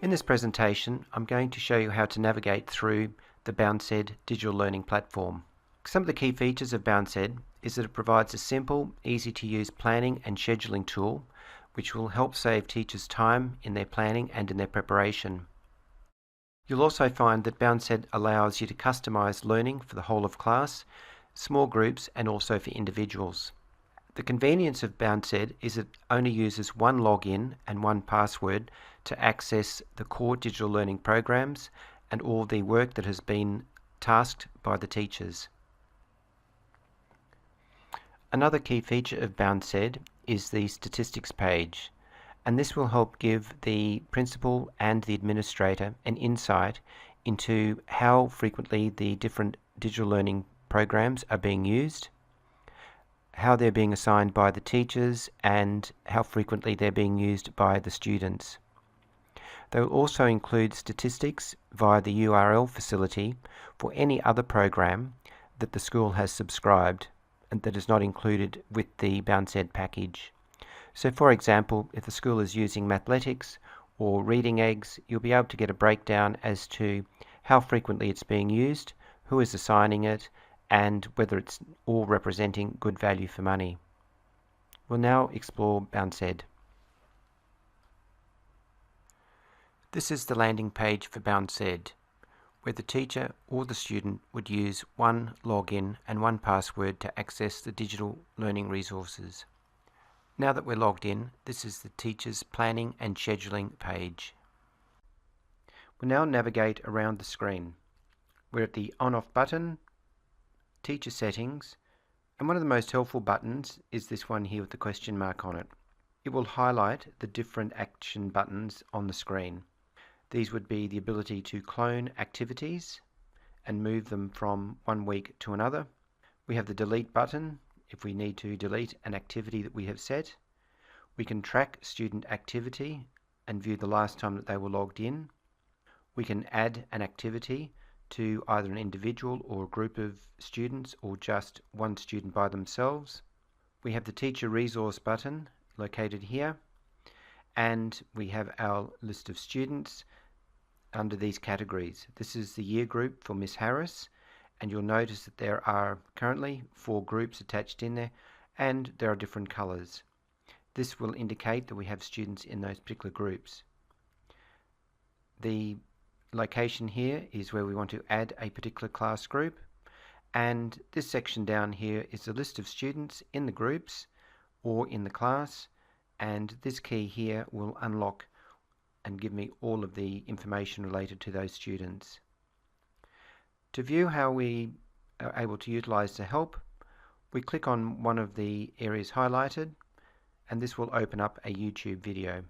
In this presentation, I'm going to show you how to navigate through the BouncEd digital learning platform. Some of the key features of BouncEd is that it provides a simple, easy to use planning and scheduling tool which will help save teachers time in their planning and in their preparation. You'll also find that BouncEd allows you to customize learning for the whole of class, small groups and also for individuals. The convenience of BouncEd is it only uses one login and one password to access the core digital learning programs and all the work that has been tasked by the teachers. Another key feature of BouncEd is the statistics page, and this will help give the principal and the administrator an insight into how frequently the different digital learning programs are being used, how they're being assigned by the teachers, and how frequently they're being used by the students. They will also include statistics via the URL facility for any other program that the school has subscribed and that is not included with the BouncEd package. So for example, if the school is using Mathletics or Reading Eggs, you'll be able to get a breakdown as to how frequently it's being used, who is assigning it, and whether it's all representing good value for money. We'll now explore BouncEd. This is the landing page for BouncEd, where the teacher or the student would use one login and one password to access the digital learning resources. Now that we're logged in, this is the teacher's planning and scheduling page. We'll now navigate around the screen. We're at the on-off button, teacher settings, and one of the most helpful buttons is this one here with the question mark on it. It will highlight the different action buttons on the screen. These would be the ability to clone activities and move them from one week to another. We have the delete button if we need to delete an activity that we have set. We can track student activity and view the last time that they were logged in. We can add an activity to either an individual or a group of students or just one student by themselves. We have the teacher resource button located here, and we have our list of students under these categories. This is the year group for Miss Harris, and you'll notice that there are currently 4 groups attached in there, and there are different colors. This will indicate that we have students in those particular groups. The location here is where we want to add a particular class group, and this section down here is the list of students in the groups or in the class, and this key here will unlock and give me all of the information related to those students. To view how we are able to utilize the help, we click on one of the areas highlighted, and this will open up a YouTube video.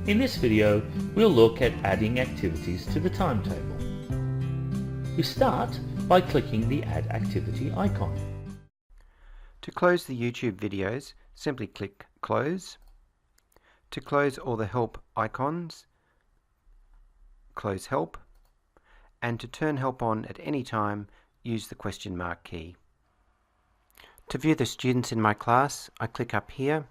In this video, we'll look at adding activities to the timetable. We start by clicking the Add Activity icon. To close the YouTube videos, simply click Close. To close all the help icons, close Help. And to turn help on at any time, use the question mark key. To view the students in my class, I click up here,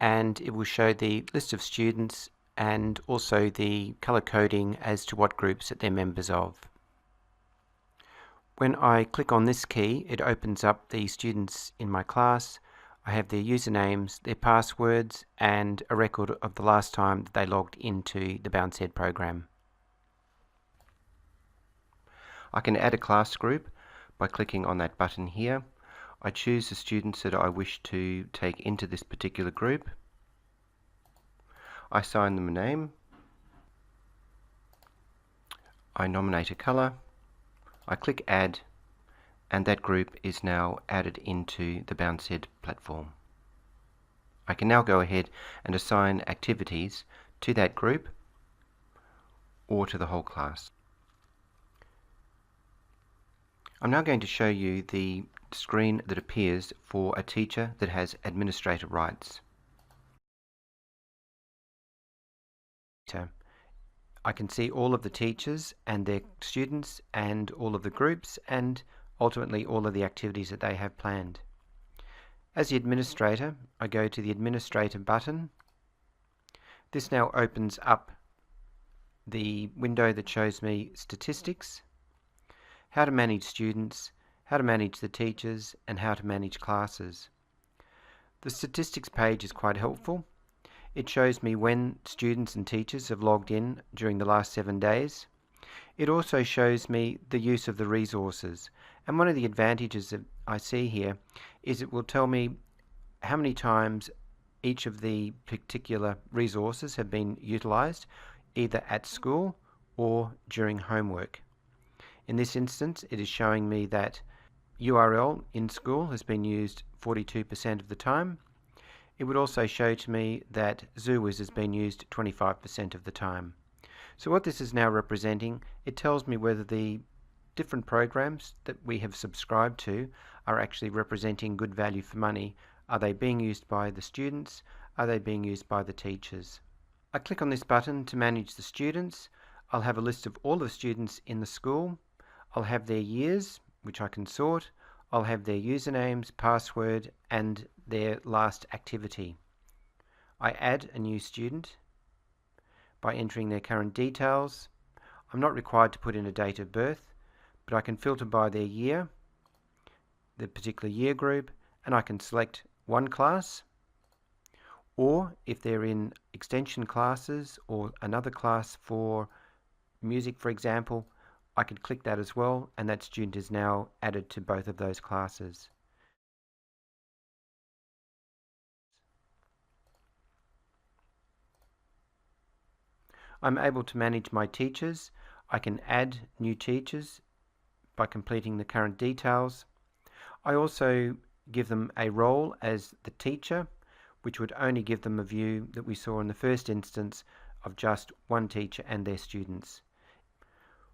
and it will show the list of students and also the color coding as to what groups that they're members of. When I click on this key, it opens up the students in my class. I have their usernames, their passwords, and a record of the last time that they logged into the BouncEd program. I can add a class group by clicking on that button here. I choose the students that I wish to take into this particular group. I assign them a name. I nominate a color. I click Add, and that group is now added into the BouncEd platform. I can now go ahead and assign activities to that group or to the whole class. I'm now going to show you the screen that appears for a teacher that has administrator rights. I can see all of the teachers and their students and all of the groups and ultimately all of the activities that they have planned. As the administrator, I go to the Administrator button. This now opens up the window that shows me statistics, how to manage students, how to manage the teachers, and how to manage classes. The statistics page is quite helpful. It shows me when students and teachers have logged in during the last 7 days. It also shows me the use of the resources. And one of the advantages that I see here is it will tell me how many times each of the particular resources have been utilized, either at school or during homework. In this instance, it is showing me that URL in school has been used 42% of the time. It would also show to me that ZooWiz has been used 25% of the time. So what this is now representing, it tells me whether the different programs that we have subscribed to are actually representing good value for money. Are they being used by the students? Are they being used by the teachers? I click on this button to manage the students. I'll have a list of all the students in the school. I'll have their years, which I can sort. I'll have their usernames, password, and their last activity. I add a new student by entering their current details. I'm not required to put in a date of birth, but I can filter by their year, the particular year group, and I can select one class, or if they're in extension classes or another class for music, for example, I could click that as well, and that student is now added to both of those classes. I'm able to manage my teachers. I can add new teachers by completing the current details. I also give them a role as the teacher, which would only give them a view that we saw in the first instance of just one teacher and their students.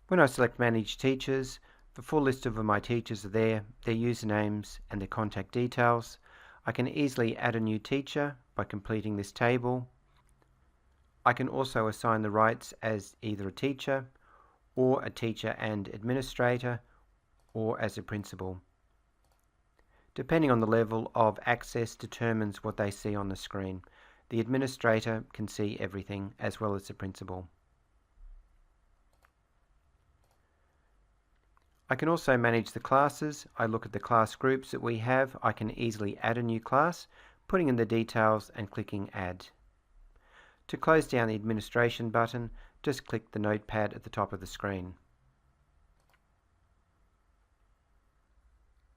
When I select Manage Teachers, the full list of my teachers are there, their usernames and their contact details. I can easily add a new teacher by completing this table. I can also assign the rights as either a teacher or a teacher and administrator, or as a principal. Depending on the level of access determines what they see on the screen. The administrator can see everything as well as the principal. I can also manage the classes. I look at the class groups that we have. I can easily add a new class, putting in the details and clicking Add. To close down the administration button, just click the notepad at the top of the screen.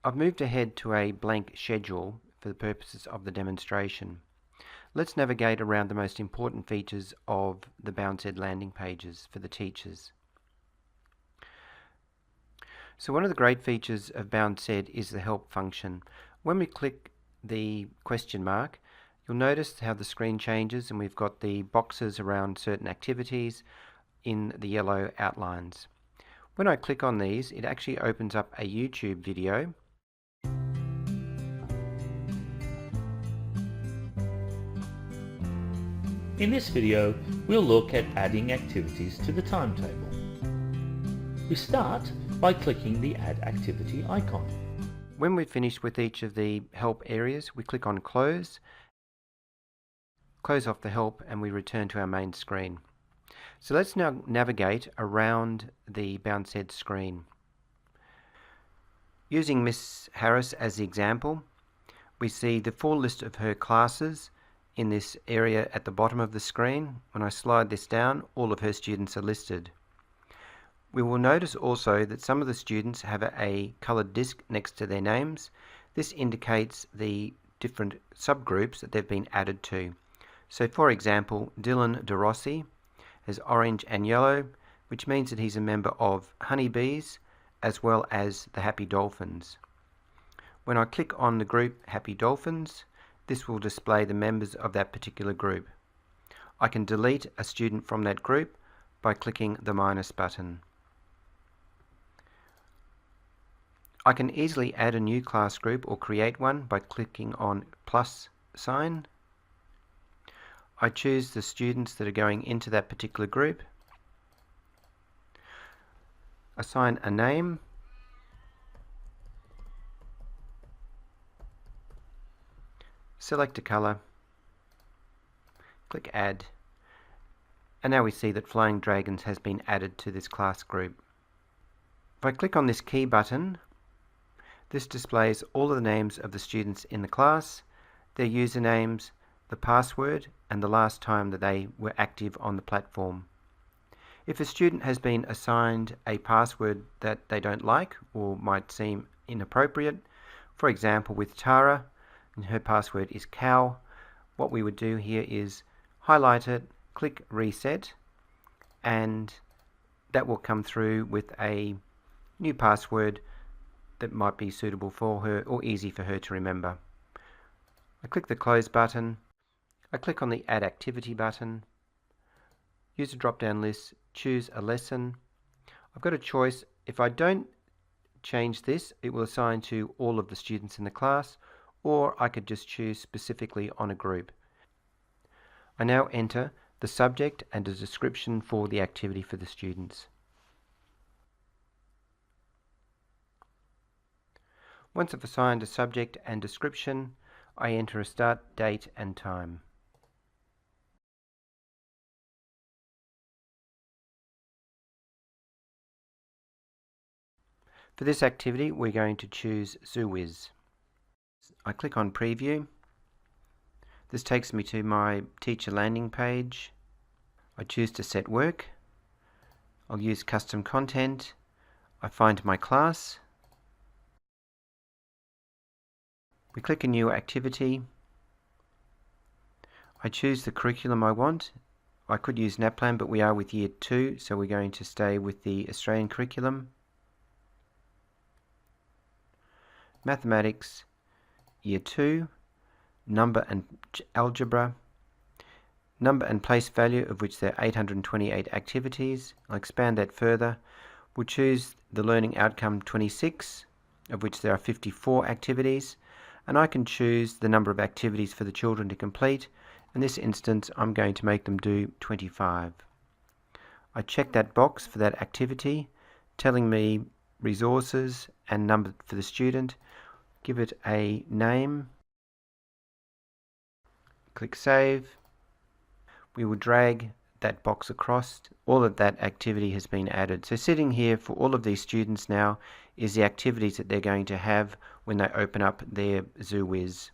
I've moved ahead to a blank schedule for the purposes of the demonstration. Let's navigate around the most important features of the BouncEd landing pages for the teachers. So one of the great features of BouncEd is the help function. When we click the question mark, you'll notice how the screen changes and we've got the boxes around certain activities in the yellow outlines. When I click on these, it actually opens up a YouTube video. In this video, we'll look at adding activities to the timetable. We start by clicking the Add Activity icon. When we've finished with each of the help areas, we click on Close, close off the help, and we return to our main screen. So let's now navigate around the BouncEd screen. Using Miss Harris as the example, we see the full list of her classes in this area at the bottom of the screen. When I slide this down, all of her students are listed. We will notice also that some of the students have a coloured disc next to their names. This indicates the different subgroups that they've been added to. So for example, Dylan DeRossi has orange and yellow, which means that he's a member of Honeybees as well as the Happy Dolphins. When I click on the group Happy Dolphins, this will display the members of that particular group. I can delete a student from that group by clicking the minus button. I can easily add a new class group or create one by clicking on plus sign. I choose the students that are going into that particular group, assign a name, select a colour, click Add, and now we see that Flying Dragons has been added to this class group. If I click on this key button, this displays all of the names of the students in the class, their usernames, the password, and the last time that they were active on the platform. If a student has been assigned a password that they don't like or might seem inappropriate, for example with Tara, and her password is cow, what we would do here is highlight it, click Reset, and that will come through with a new password that might be suitable for her or easy for her to remember. I click the Close button, I click on the Add Activity button, use a drop-down list, choose a lesson. I've got a choice. If I don't change this, it will assign to all of the students in the class, or I could just choose specifically on a group. I now enter the subject and a description for the activity for the students. Once I've assigned a subject and description, I enter a start date and time. For this activity, we're going to choose ZooWiz. I click on Preview. This takes me to my teacher landing page. I choose to set work. I'll use custom content. I find my class. We click a new activity. I choose the curriculum I want. I could use NAPLAN, but we are with Year 2, so we're going to stay with the Australian curriculum. Mathematics, Year 2, number and algebra, number and place value, of which there are 828 activities. I'll expand that further. We'll choose the learning outcome 26, of which there are 54 activities, and I can choose the number of activities for the children to complete. In this instance, I'm going to make them do 25. I check that box for that activity, telling me resources and number for the student. Give it a name. Click Save. We will drag that box across. All of that activity has been added. So sitting here for all of these students now is the activities that they're going to have when they open up their ZooWiz.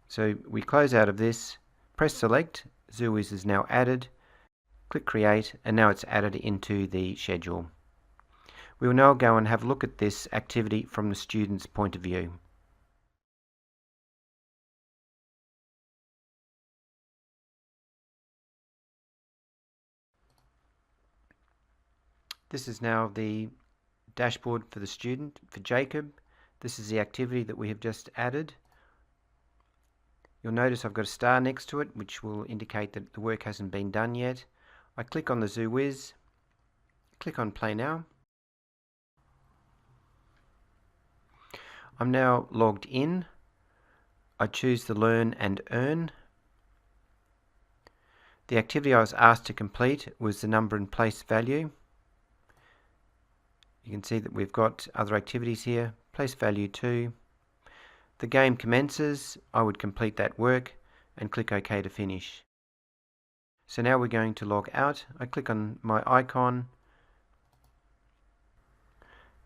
So we close out of this, press Select, ZooWiz is now added, click Create, and now it's added into the schedule. We will now go and have a look at this activity from the student's point of view. This is now the dashboard for the student, for Jacob. This is the activity that we have just added. You'll notice I've got a star next to it, which will indicate that the work hasn't been done yet. I click on the ZooWiz, click on Play Now. I'm now logged in. I choose the Learn and Earn. The activity I was asked to complete was the number and place value. You can see that we've got other activities here. Place value 2. The game commences. I would complete that work and click OK to finish. So now we're going to log out. I click on my icon.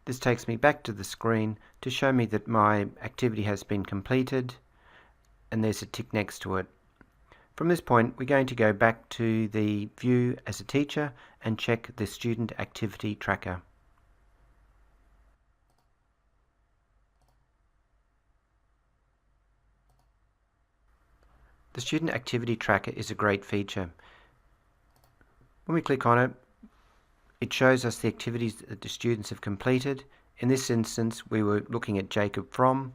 This takes me back to the screen to show me that my activity has been completed, and there's a tick next to it. From this point, we're going to go back to the view as a teacher and check the student activity tracker. The student activity tracker is a great feature. When we click on it, it shows us the activities that the students have completed. In this instance, we were looking at Jacob From.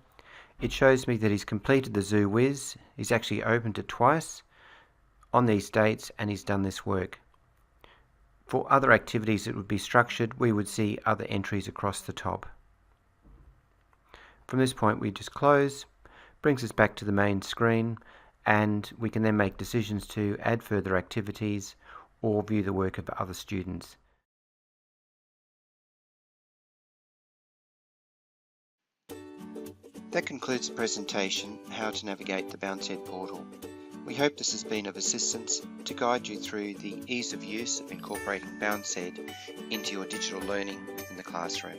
It shows me that he's completed the ZooWiz. He's actually opened it twice on these dates, and he's done this work. For other activities that would be structured, we would see other entries across the top. From this point, we just close, brings us back to the main screen, and we can then make decisions to add further activities or view the work of other students. That concludes the presentation, How to Navigate the BouncEd portal. We hope this has been of assistance to guide you through the ease of use of incorporating BouncEd into your digital learning within the classroom.